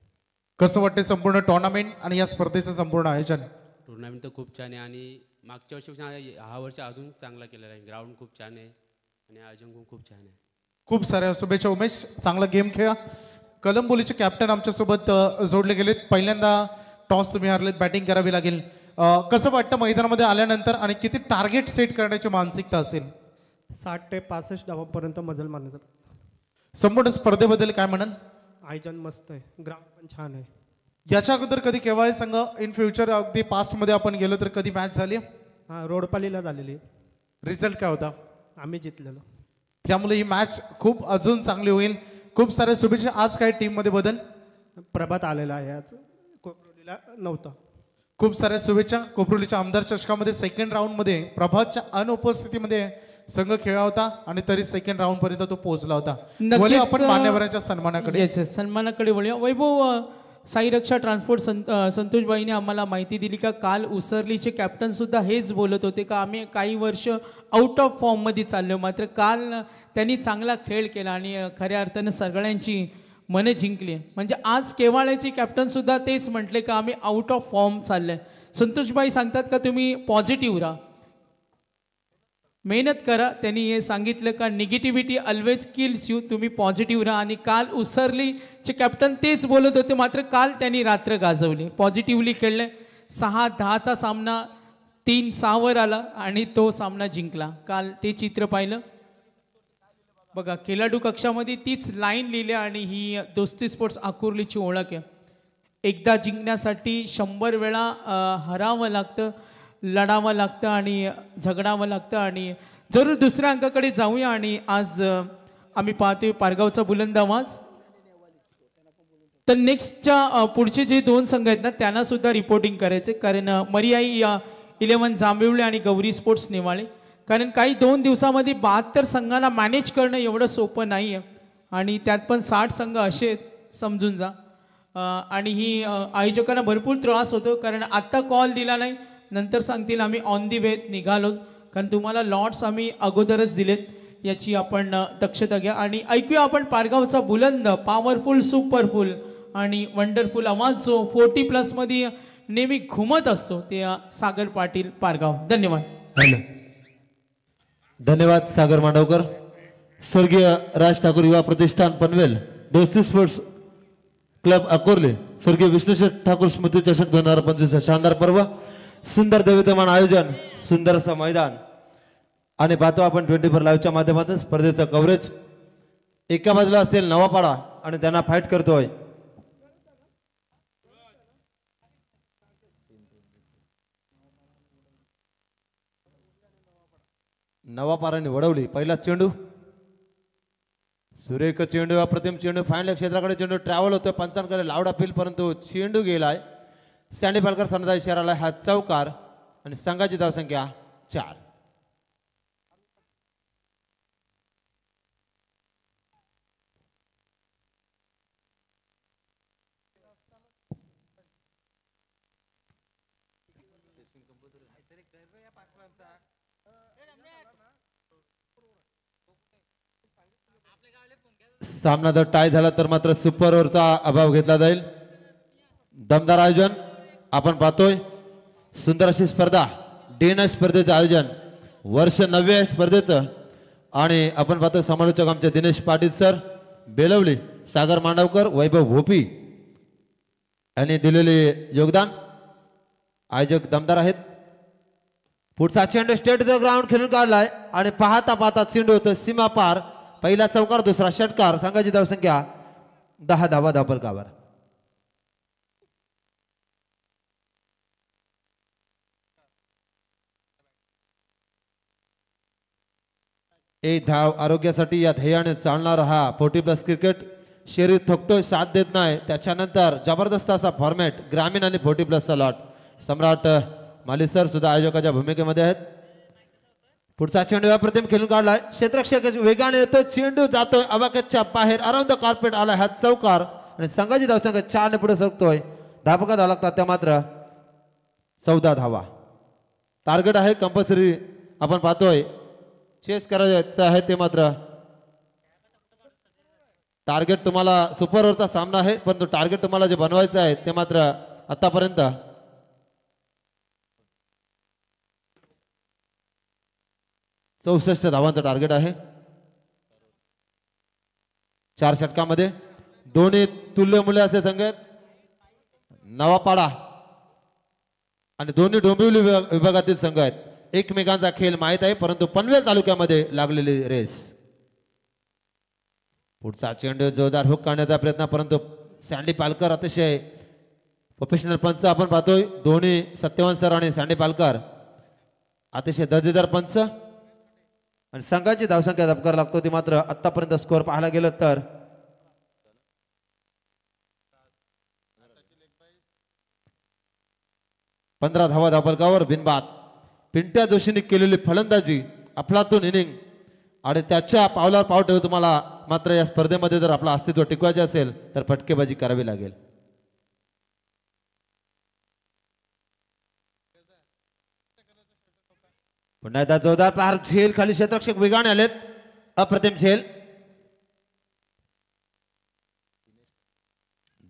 कसं वाटते संपूर्ण टुर्नामेंट आणि या स्पर्धेचं संपूर्ण आयोजन? टुर्नामेंट तर खूप छान आहे आणि मागच्या वर्षीपेक्षा हा वर्ष अजून चांगला केलेला आहे. ग्राउंड खूप छान आहे आणि आयोजन खूप छान आहे. खूप साऱ्या शुभेच्छा उमेश. चांगला गेम खेळा. कलंबोलीचे कॅप्टन आमच्यासोबत जोडले गेलेत. पहिल्यांदा टॉस तुम्ही हारलेत, बॅटिंग करावी लागेल. कसं वाटतं मैदानामध्ये आल्यानंतर आणि किती टार्गेट सेट करण्याची मानसिकता असेल? 60 ते 65 धावांपर्यंत मजल मारण्याचं. संपूर्ण स्पर्धेबद्दल काय म्हणाल? आयोजन मस्त आहे, ग्राउंड पण छान आहे. याच्या अगोदर कधी केव्हा संघ इन फ्युचर अगदी पास्ट मध्ये आपण गेलो तर कधी मॅच झाली? हां, रोडपालीला झालेली. रिझल्ट काय होता? आम्ही जिंकलेलो. त्यामुळे ही मॅच खूप अजून चांगली होईल. खूप साऱ्या शुभेच्छा. आज काय टीम मध्ये बदल? प्रभात आलेला आहे आज, कोपरोलीला नव्हता. खूप साऱ्या शुभेच्छा. कोपरोलीच्या आमदार चषकामध्ये सेकंड राऊंड मध्ये प्रभातच्या अनुपस्थितीमध्ये संघ खेळला होता आणि तरी सेकंड राऊंड पर्यंत तो पोहोचला होता. वळूया आपण मान्यवरांच्या सन्मानाकडे. सन्मानाकडे वळूया. वैभव, साई रक्षा ट्रान्सपोर्ट संतोषबाईंनी आम्हाला माहिती दिली का काल उसरलीचे कॅप्टन सुद्धा हेच बोलत होते का आम्ही काही वर्ष आउट ऑफ फॉर्म मध्ये चाललो, मात्र काल त्यांनी चांगला खेळ केला आणि खऱ्या अर्थानं सगळ्यांची मनं जिंकली. म्हणजे आज केवाळ्याचे कॅप्टन सुद्धा तेच म्हटले का आम्ही आउट ऑफ फॉर्म चाललोय. संतोषबाई सांगतात का तुम्ही पॉझिटिव्ह राहा, मेहनत करा. त्यांनी हे सांगितलं का निगेटिव्हिटी ऑलवेज किल्स यू, तुम्ही पॉझिटिव्ह राहा. आणि काल उसरलीचे कॅप्टन तेच बोलत होते, मात्र काल त्यांनी रात्र गाजवली, पॉझिटिव्हली खेळले. 6-10चा सामना 3-6 आला आणि तो सामना जिंकला. काल ते चित्र पाहिलं बघा. खेळाडू कक्षामध्ये तीच लाईन लिहिली आणि ही दोस्ती स्पोर्ट्स आकुर्लीची ओळख आहे. एकदा जिंकण्यासाठी 100 वेळा हरावं लागतं, लढावं लागतं आणि झगडावं लागतं. आणि जरूर दुसऱ्या अंकाकडे जाऊया. आणि आज आम्ही पाहतोय पारगावचा बुलंद आवाज. तर नेक्स्टच्या पुढचे जे 2 संघ आहेत ना त्यांना सुद्धा रिपोर्टिंग करायचे, कारण मरियाई 11 जांभिवळे आणि गौरी स्पोर्ट्स नेवाळे. कारण काही 2 दिवसामध्ये 72 संघांना मॅनेज करणं एवढं सोपं नाही आहे आणि त्यात पण 60 संघ असे आहेत, समजून जा. आणि ही आयोजकांना भरपूर त्रास होतो, कारण आत्ता कॉल दिला नाही, नंतर सांगतील आम्ही ऑन दी वे निघालो, कारण तुम्हाला लॉट्स आम्ही अगोदरच दिलेत. याची आपण दक्षता घ्या. आणि ऐकूया आपण पारगावचा बुलंद, पॉवरफुल, सुपरफुल आणि वंडरफुल आवाज जो 40+ मध्ये नेहमी घुमत असतो, ते सागर पाटील पारगाव. धन्यवाद. धन्यवाद सागर मांडवकर. स्वर्गीय राज ठाकूर युवा प्रतिष्ठान पनवेल, दोस्ती स्पोर्ट्स क्लब अकोर्ले, स्वर्गीय विष्णुशेठ ठाकूर स्मृती चषक 2025 शानदार पर्व, सुंदर दैवतमान आयोजन, सुंदर असं मैदान. आणि पाहतो आपण 24 लाईव्हच्या माध्यमातून स्पर्धेचं कव्हरेज. एका बाजूला असेल नवापाडा आणि त्यांना फाईट करतोय नवापाराने वडवली. पहिला चेंडू, सुरेख चेंडू, अप्रतिम चेंडू, फायनल क्षेत्राकडे चेंडू ट्रॅव्हल होतोय, पंचांकडे लावड अपील, परंतु चेंडू गेलाय. स्टँडी पालकर सनदा इशाराला हा चौकार आणि संघाची धावसंख्या 4. सामना जर टाय झाला तर मात्र सुपर ओव्हरचा अभाव घेतला जाईल. दमदार आयोजन आपण पाहतोय. सुंदर अशी स्पर्धा डे स्पर्धेचं आयोजन वर्ष 9व्या स्पर्धेचं आणि आपण पाहतो समालोचक आमचे दिनेश पाटील सर, बेलवली सागर मांडवकर, वैभव भोपी यांनी दिलेले योगदान. आयोजक दमदार आहेत. पुढचा चेंडू स्टेट द ग्राउंड खेळून काढलाय आणि पाहता पाहता चेंडू होतो सीमा पार. पहिला चौकार, दुसरा षटकार. संघाची धावसंख्या 10 धावा धावफलकावर. एक धाव आरोग्यासाठी या ध्येयाने चालणारा हा 40+ क्रिकेट शरीर थकतोय, साथ देत नाही. त्याच्यानंतर जबरदस्त असा फॉर्मॅट ग्रामीण आणि 40+ लॉट. सम्राट माली सर सुद्धा आयोजकाच्या भूमिकेमध्ये आहेत. पुढचा चेंडू अप्रतिम खेळून काढलाय. क्षेत्ररक्षक वेगाने येतोय, चेंडू जातोय अवाक्याच्या बाहेर. अराउंड द कार्पेट आला हा चौकार आणि संघाची धावसंख्या 4 ने पुढे सरकतोय. धावफलकात धावा लागतात त्या मात्र 14 धावा. टार्गेट आहे कंपल्सरी आपण पाहतोय चेस करायचं आहे ते मात्र. टार्गेट तुम्हाला सुपर ओव्हरचा सामना आहे परंतु टार्गेट तुम्हाला जे बनवायचं आहे ते मात्र आतापर्यंत 64 धावांचं टार्गेट आहे. 4 षटकामध्ये दोन्ही तुल्य मूल्य असे संघ आहेत. नवापाडा आणि दोन्ही डोंबिवली विभागातील संघ आहेत. एकमेकांचा खेळ माहीत आहे परंतु पनवेल तालुक्यामध्ये लागलेली रेस. पुढचा चेंडू जोरदार हुक काढण्याचा प्रयत्न परंतु सँडी पालकर अतिशय प्रोफेशनल पंच आपण पाहतोय. दोन्ही सत्यवान सर आणि सँडी पालकर अतिशय दर्जेदार पंच आणि संघाची धावसंख्या जपकार लागतो ती मात्र आतापर्यंत स्कोअर पाहायला गेलं तर 15 धावा धावफलकावर बिनबाद. पिंट्या जोशीने केलेली फलंदाजी अफलातून इनिंग आणि त्याच्या पावलावर पाव ठेवून तुम्हाला मात्र या स्पर्धेमध्ये जर आपलं अस्तित्व टिकवायचे असेल तर फटकेबाजी करावी लागेल. पुन्हा एकदा जोरदार प्रहार. झेल खाली क्षेत्ररक्षक वेगाने आलेत. अप्रतिम झेल.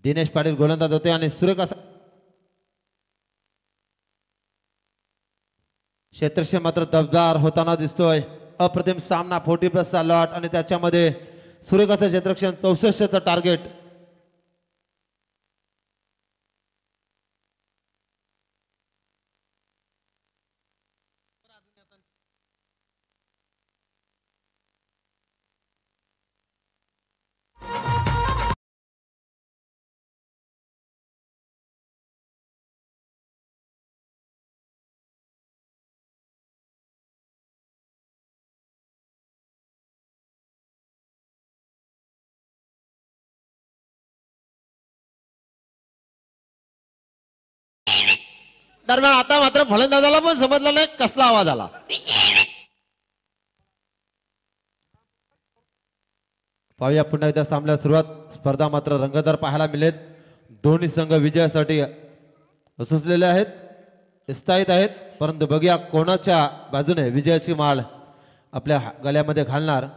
दिनेश पाटील गोलंदाज होते आणि सुरेख असा क्षेत्रक्षक मात्र दबदार होताना दिसतोय. अप्रतिम सामना 40+ लॉट आणि त्याच्यामध्ये सुरेख असं क्षेत्रक्षण 64चं टार्गेट. दरम्यान आता मात्र फलंदाजाला पण समजलं नाही कसला आवाज आला. पाहूया पुन्हा एकदा सामन्याला सुरुवात. स्पर्धा मात्र रंगतदार पाहायला मिळेल. दोन्ही संघ विजयासाठी असुसलेले आहेत, विस्तारित आहेत परंतु बघूया कोणाच्या बाजूने विजयाची माळ आपल्या गळ्यामध्ये घालणार.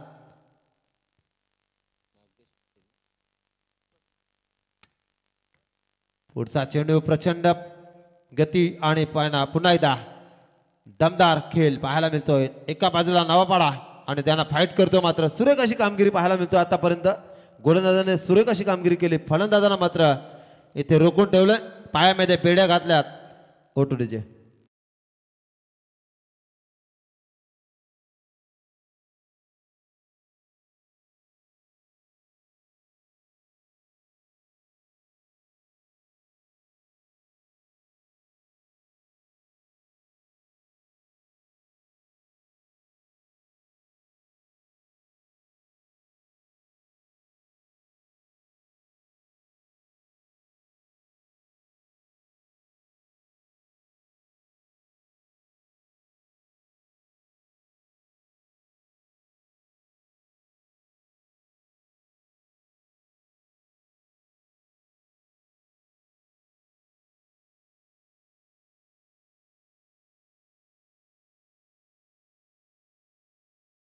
पुढचा चेंडू प्रचंड गती आणि पायना. पुन्हा एकदा दमदार खेळ पाहायला मिळतोय. एका बाजूला नवापाडा आणि त्यांना फाईट करतो मात्र सुरेख अशी कामगिरी पाहायला मिळतोय. आतापर्यंत गोलंदाजाने सुरेख अशी कामगिरी केली. फलंदाजांना मात्र इथे रोखून ठेवलं. पायामध्ये बेड्या घातल्यात. ओटुडीचे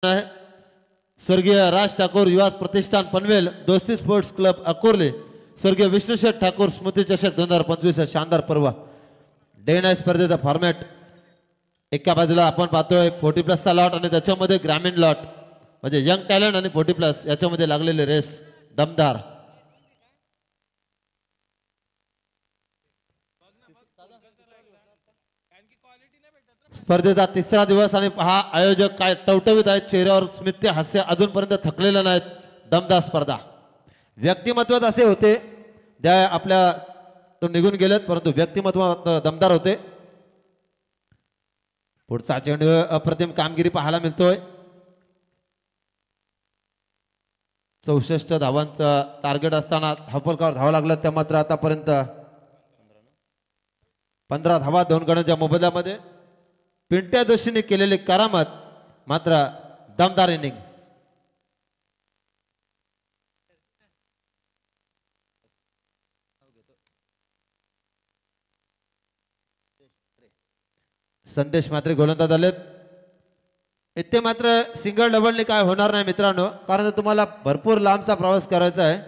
आहे स्वर्गीय राज ठाकूर युवा प्रतिष्ठान पनवेल दोस्ती स्पोर्ट्स क्लब अकोर्ले स्वर्गीय विष्णुशेठ ठाकूर स्मृती चषक 2025 शानदार पर्व डे नाईट स्पर्धेचा फॉर्मॅट एका बाजूला आपण पाहतोय 40+ लॉट आणि त्याच्यामध्ये ग्रामीण लॉट म्हणजे यंग टॅलेंट आणि 40+ याच्यामध्ये लागलेले रेस दमदार. स्पर्धेचा तिसरा दिवस आणि हा आयोजक काय टवटवीत आहेत चेहऱ्यावर स्मित हास्य अजूनपर्यंत थकलेलं नाहीत. दमदार स्पर्धा व्यक्तिमत्व असे होते ज्या आपल्या तो निघून गेलेत परंतु व्यक्तिमत्व दमदार होते. पुढचा चेंडू अप्रतिम कामगिरी पाहायला मिळतोय. 64 धावांचा टार्गेट असताना हफलकावर धावा लागला त्या मात्र आतापर्यंत 15 धावा 2 गड्यांच्या मोबदल्यामध्ये. पिंट्या जोशीने केलेली करामत मात्र दमदार इनिंग. संदेश मात्र गोलंदाज आलेत. इथे मात्र सिंगल डबलने काय होणार नाही मित्रांनो कारण तुम्हाला भरपूर लांबचा प्रवास करायचा आहे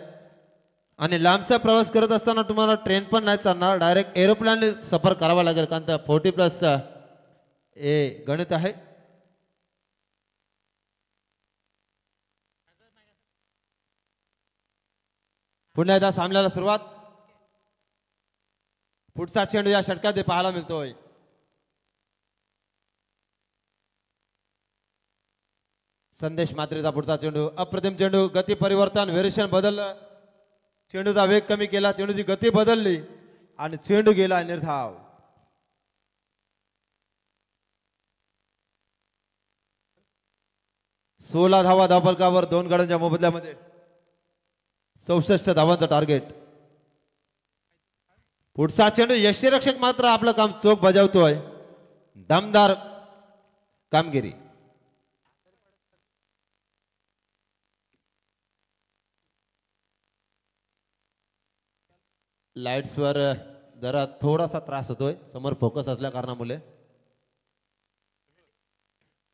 आणि लांबचा प्रवास करत असताना तुम्हाला ट्रेन पण नाही चालणार डायरेक्ट एरोप्लेनने सफर करावा लागेल कारण त्या 40+ हे गणित आहे. पुन्हा एकदा सामन्याला सुरुवात. पुढचा चेंडू या षटकात पाहायला मिळतोय. संदेश मात्रेचा पुढचा चेंडू अप्रतिम चेंडू गती परिवर्तन व्हेरिएशन बदललं चेंडूचा वेग कमी केला चेंडूची गती बदलली आणि चेंडू गेला निर्धाव. सोळा धावा धावफलकावर 2 गड्यांच्या मोबदल्यामध्ये 64 धावांचं टार्गेट. पुढचा चेंडू यष्टीरक्षक मात्र आपलं काम चोख बजावतोय. दमदार कामगिरी. लाईट्सवर जरा थोडासा त्रास होतोय समोर फोकस असल्या कारणामुळे.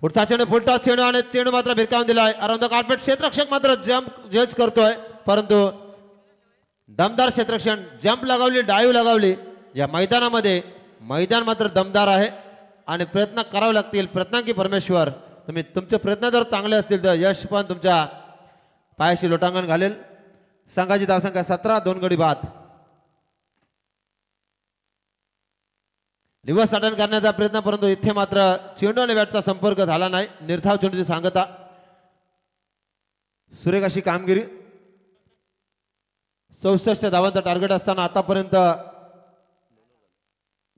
पुढचा चेंडू फुलटा चेंडू आणि चेंडू मात्र भिरकावून दिलाय अराउंड द कार्पेट. क्षेत्ररक्षक मात्र जम्प जज करतोय परंतु दमदार क्षेत्ररक्षण जम्प लगावली डाईव्ह लगावली. या मैदानामध्ये मैदान मात्र दमदार आहे आणि प्रयत्न करावे लागतील. प्रयत्नांकी परमेश्वर तुम्ही तुमचे प्रयत्न जर चांगले असतील तर यश पण तुमच्या पायाशी लोटांगण घालेल. संघाची धावसंख्या 17 2 गडी बाद. रिव्हर्स अटेंड करण्याचा प्रयत्न परंतु इथे मात्र चेंडू आणि बॅटचा संपर्क झाला नाही. निर्धाव चेंडूची सांगता. सुरेख अशी कामगिरी. 64 धावांचा टार्गेट असताना आतापर्यंत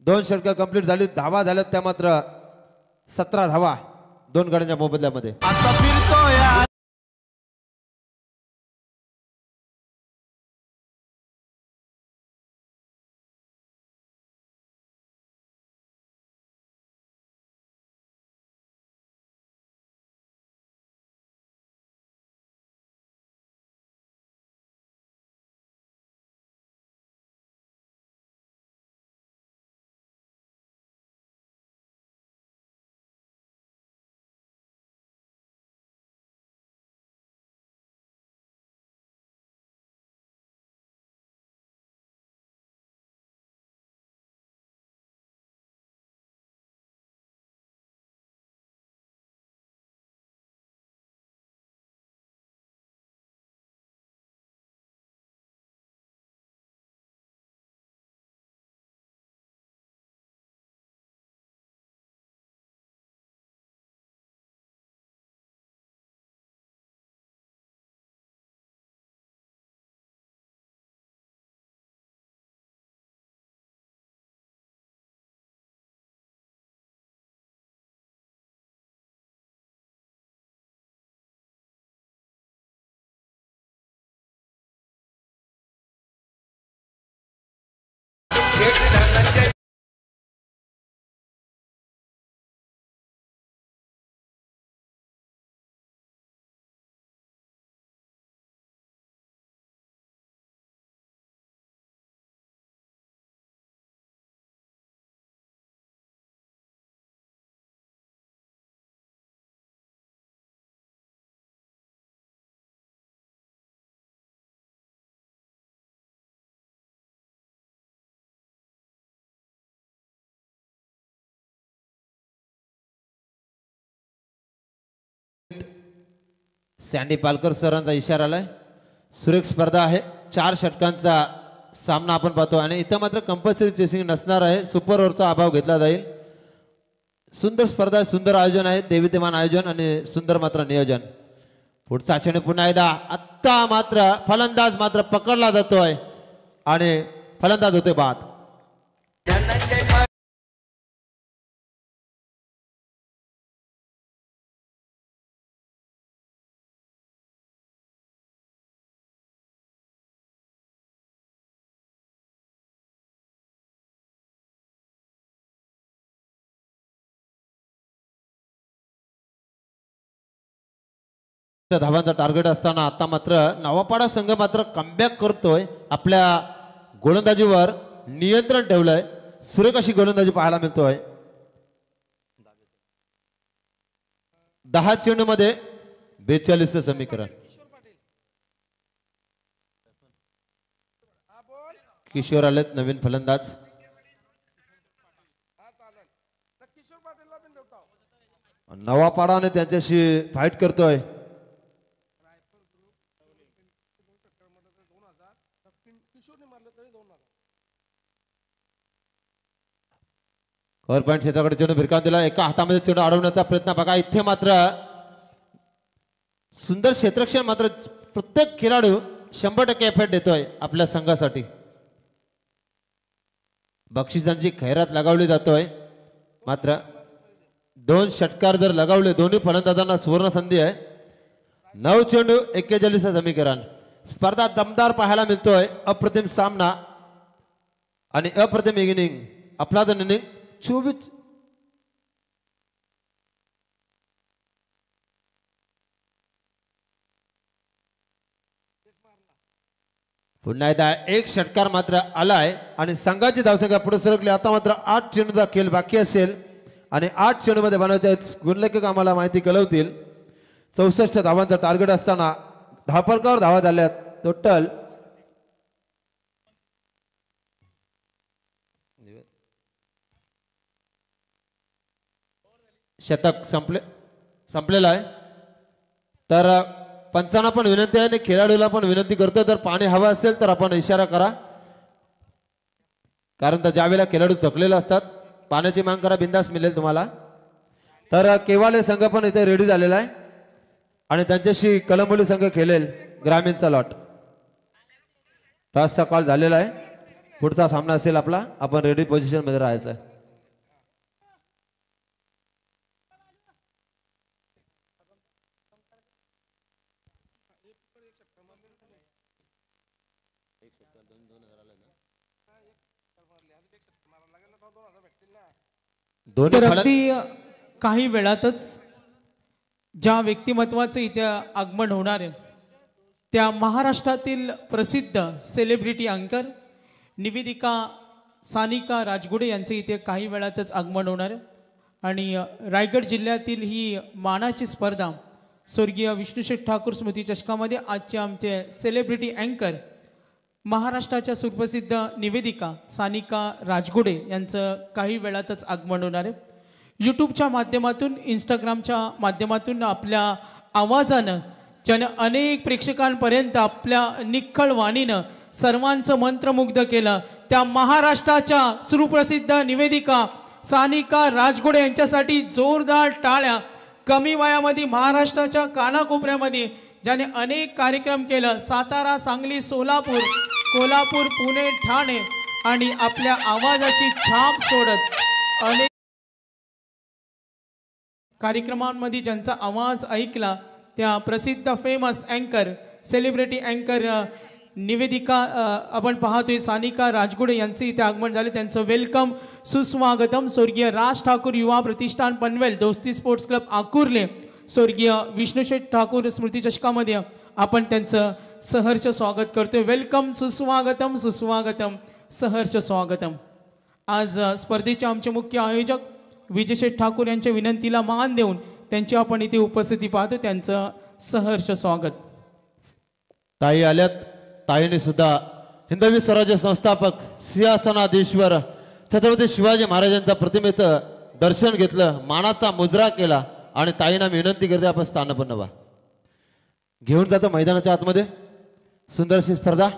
2 षटकं कंप्लीट झाली. धावा झाल्यात त्या मात्र 17 धावा 2 गड्यांच्या मोबदल्यामध्ये. सँडी पालकर सरांचा इशारा आलाय. सुरेख स्पर्धा आहे. 4 षटकांचा सामना आपण पाहतो आणि इथं मात्र कंपल्सरी चेसिंग नसणार आहे. सुपर ओव्हरचा अभाव घेतला जाईल. सुंदर स्पर्धा, सुंदर आयोजन आहे. देवीतेमान आयोजन आणि सुंदर मात्र नियोजन. पुढचा चेंडू पुन्हा एकदा. आत्ता मात्र फलंदाज मात्र पकडला जातोय आणि फलंदाज होते बाद. धावांचा टार्गेट असताना आता मात्र नवापाडा संघ मात्र कमबॅक करतोय. आपल्या गोलंदाजीवर नियंत्रण ठेवलंय. सुरेख अशी गोलंदाजी पाहायला मिळतोय. 10 चेंडू मध्ये 42 समीकरण. किशोर आलेत नवीन फलंदाज. नवापाडाने त्यांच्याशी फाईट करतोय. कव्हर पॉईंट क्षेत्राकडे चेंडू भिरकावून दिला. एका हातामध्ये चेंडू अडवण्याचा प्रयत्न बघा. इथे मात्र सुंदर क्षेत्ररक्षण. मात्र प्रत्येक खेळाडू 100% एफर्ट देतोय आपल्या संघासाठी. बक्षिसांची खैरात लगावली जातोय. मात्र 2 षटकार जर लगावले दोन्ही फलंदाजांना सुवर्ण संधी आहे. 9 चेंडू 41 समीकरण. स्पर्धा दमदार पाहायला मिळतोय. अप्रतिम सामना आणि अप्रतिम इनिंग. अफलातून इनिंग. 24 पुन्हा एकदा एक षटकार मात्र आलाय आणि संघाची धावसंख्या पुढे सरकली. आता मात्र 8 चेंडूचा खेळ बाकी असेल आणि 8 चेंडू मध्ये बनवायचे आहेत. गुणलेखक आम्हाला माहिती कळवतील. 64 धावांचा टार्गेट असताना धापलकावर धावा झाल्यात. टोटल शतक संपलेला आहे. तर पंचांना पण विनंती आहे आणि खेळाडूला पण विनंती करतोय. जर पाणी हवं असेल तर आपण इशारा करा. कारण तर ज्यावेळेला खेळाडू थकलेले असतात पाण्याची मागणी करा. बिंदास मिळेल तुम्हाला. तर केवाले संघ पण इथे रेडी झालेला आहे आणि त्यांच्याशी कलंबोली संघ खेळेल ग्रामीणचा लॉट. टॉसचा कॉल झालेला आहे. पुढचा सामना असेल आपला. आपण रेडी पोझिशन मध्ये राहायचं आहे. तर अगदी काही वेळातच ज्या व्यक्तिमत्वाचे इथे आगमन होणार आहे त्या महाराष्ट्रातील प्रसिद्ध सेलिब्रिटी अँकर निवेदिका सानिका राजगुडे यांचे इथे काही वेळातच आगमन होणार आहे. आणि रायगड जिल्ह्यातील ही मानाची स्पर्धा स्वर्गीय विष्णुशेठ ठाकूर स्मृती चषकामध्ये आजचे आमचे सेलिब्रिटी अँकर महाराष्ट्राच्या सुप्रसिद्ध निवेदिका सानिका राजगुडे यांचं काही वेळातच आगमन होणार आहे. यूट्यूबच्या माध्यमातून इंस्टाग्रामच्या माध्यमातून आपल्या आवाजानं ज्यानं अनेक प्रेक्षकांपर्यंत आपल्या निखळ वाणीनं सर्वांचं मंत्रमुग्ध केलं त्या महाराष्ट्राच्या सुप्रसिद्ध निवेदिका सानिका राजगुडे यांच्यासाठी जोरदार टाळ्या. कमी वयामध्ये महाराष्ट्राच्या कानाकोपऱ्यामध्ये ज्याने अनेक कार्यक्रम केलं. सातारा, सांगली, सोलापूर, कोल्हापूर, पुणे, ठाणे आणि आपल्या आवाजाची छाप सोडत अनेक कार्यक्रमांमध्ये ज्यांचा आवाज ऐकला त्या प्रसिद्ध फेमस अँकर सेलिब्रिटी अँकर निवेदिका आपण पाहतोय सानिका राजगुडे यांचे इथे आगमन झाले. त्यांचं वेलकम सुस्वागतम. स्वर्गीय राज ठाकूर युवा प्रतिष्ठान पनवेल, दोस्ती स्पोर्ट्स क्लब आकुर्ले, स्वर्गीय विष्णुशेठ ठाकूर स्मृती चषकामध्ये आपण त्यांचं सहर्ष स्वागत करतोय. वेलकम, सुस्वागतम, सुस्वागतम, सहर्ष स्वागतम. आज स्पर्धेचे आमचे मुख्य आयोजक विजयशेठ ठाकूर यांच्या विनंतीला मान देऊन त्यांची आपण इथे उपस्थिती पाहतो. त्यांचं सहर्ष स्वागत. ताई आल्यात. ताईने सुद्धा हिंदवी स्वराज्य संस्थापक सिंहासनाधीश्वर छत्रपती शिवाजी महाराजांच्या प्रतिमेचं दर्शन घेतलं, मानाचा मुजरा केला आणि ताईंना विनंती करते आपण स्थानपन्न व्हा. घेऊन जातो मैदानाच्या आतमध्ये. सुंदरशी स्पर्धा.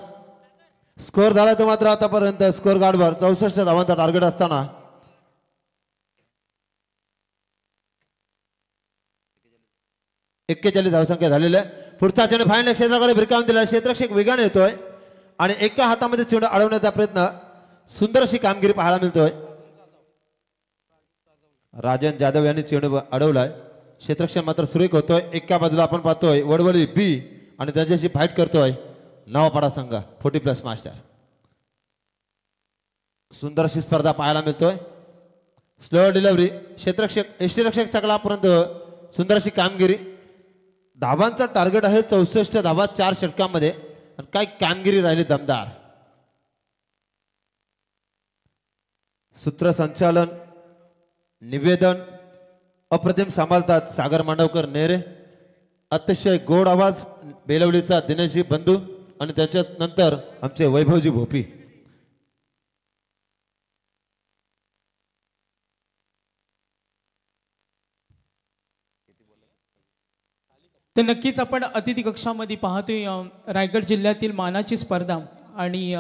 स्कोअर झाला तो मात्र आतापर्यंत स्कोअर गार्डवर 64 धावांचा टार्गेट असताना 41 धावसंख्या झालेल्या आहे. पुढचा चेंडू फायनल क्षेत्राकडे भिरकावून दिला. क्षेत्ररक्षक वेगाने येतोय आणि एका हातामध्ये चेंडू अडवण्याचा प्रयत्न. सुंदर अशी कामगिरी पाहायला मिळतोय. राजन जाधव यांनी चेंडू अडवलाय. क्षेत्ररक्षण मात्र सुरेख होतोय. एका बाजूला आपण पाहतोय वडवली बी आणि त्याच्याशी फाईट करतोय नवापाडा संघ 40+ मास्टर. सुंदर अशी स्पर्धा पाहायला मिळतोय. Slow delivery. क्षेत्ररक्षक यष्टीरक्षक सगळापर्यंत सुंदर अशी कामगिरी. धावांचा टार्गेट आहे 64 धावा 4 षटकांमध्ये. काय कामगिरी राहिली दमदार. सूत्रसंचालन निवेदन अप्रतिम सांभाळतात सागर मांडवकर नेरे. अतिशय गोड आवाज बेलवलीचा दिनेशजी बंधू आणि त्याच्यानंतर आमचे वैभवजी भोपी. तर नक्कीच आपण अतिथी कक्षामध्ये पाहतोय रायगड जिल्ह्यातील मानाची स्पर्धा आणि